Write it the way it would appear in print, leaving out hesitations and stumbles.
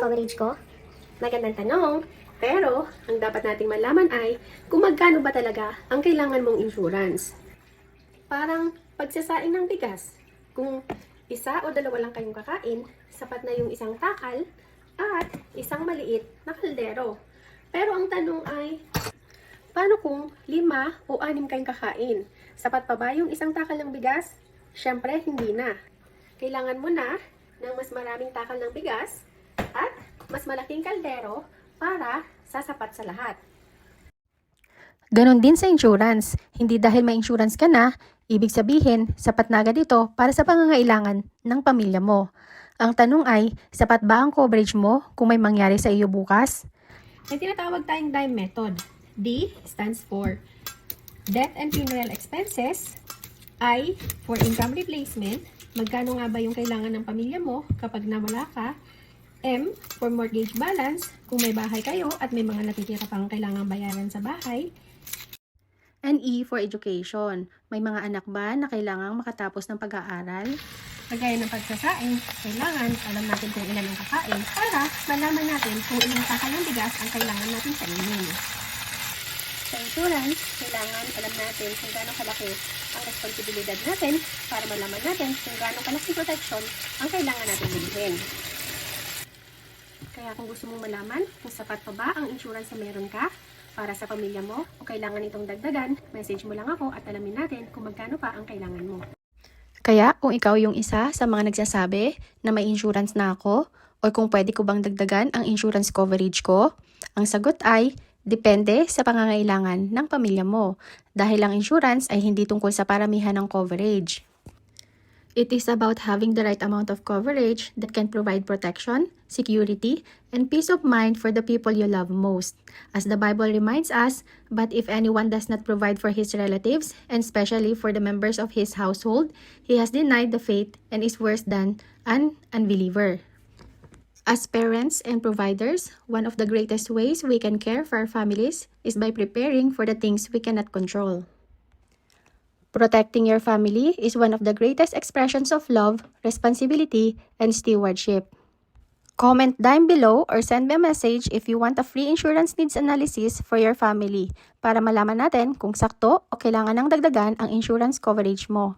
coverage ko? Magandang tanong. Pero, ang dapat nating malaman ay kung magkano ba talaga ang kailangan mong insurance. Parang pagsasaing ng bigas. Kung isa o dalawa lang kayong kakain, sapat na yung isang takal at isang maliit na kaldero. Pero ang tanong ay, paano kung 5 o 6 kayong kakain? Sapat pa ba yung isang takal ng bigas? Siyempre, hindi na. Kailangan mo na ng mas maraming takal ng bigas at mas malaking kaldero para sasapat sa lahat. Ganon din sa insurance. Hindi dahil may insurance ka na, ibig sabihin, sapat na agad ito para sa pangangailangan ng pamilya mo. Ang tanong ay, sapat ba ang coverage mo kung may mangyari sa iyo bukas? May tinatawag tayong DIME method. D stands for Death and Funeral Expenses. I for Income Replacement. Magkano nga ba yung kailangan ng pamilya mo kapag nawala ka? M for Mortgage Balance. Kung may bahay kayo at may mga natitira pang kailangang bayaran sa bahay. And E for education. May mga anak ba na kailangang makatapos ng pag-aaral? Kagaya ng pagsasaing, kailangan alam natin kung ilan ang kakain para malaman natin kung ilang takal ng bigas ang kailangan natin kainin. Sa insurance, kailangan alam natin kung gaano kalaki ang responsibilidad natin para malaman natin kung gaano kalaki protection ang kailangan natin bilhin. Kaya kung gusto mong malaman kung sapat pa ba ang insurance na meron ka para sa pamilya mo o kailangan itong dagdagan, message mo lang ako at alamin natin kung magkano pa ang kailangan mo. Kaya kung ikaw yung isa sa mga nagsasabi na may insurance na ako o kung pwede ko bang dagdagan ang insurance coverage ko, ang sagot ay depende sa pangangailangan ng pamilya mo dahil ang insurance ay hindi tungkol sa paramihan ng coverage. It is about having the right amount of coverage that can provide protection, security, and peace of mind for the people you love most. As the Bible reminds us, but if anyone does not provide for his relatives, and especially for the members of his household, he has denied the faith and is worse than an unbeliever. As parents and providers, one of the greatest ways we can care for our families is by preparing for the things we cannot control. Protecting your family is one of the greatest expressions of love, responsibility, and stewardship. Comment down below or send me a message if you want a free insurance needs analysis for your family para malaman natin kung sakto o kailangan ng dagdagan ang insurance coverage mo.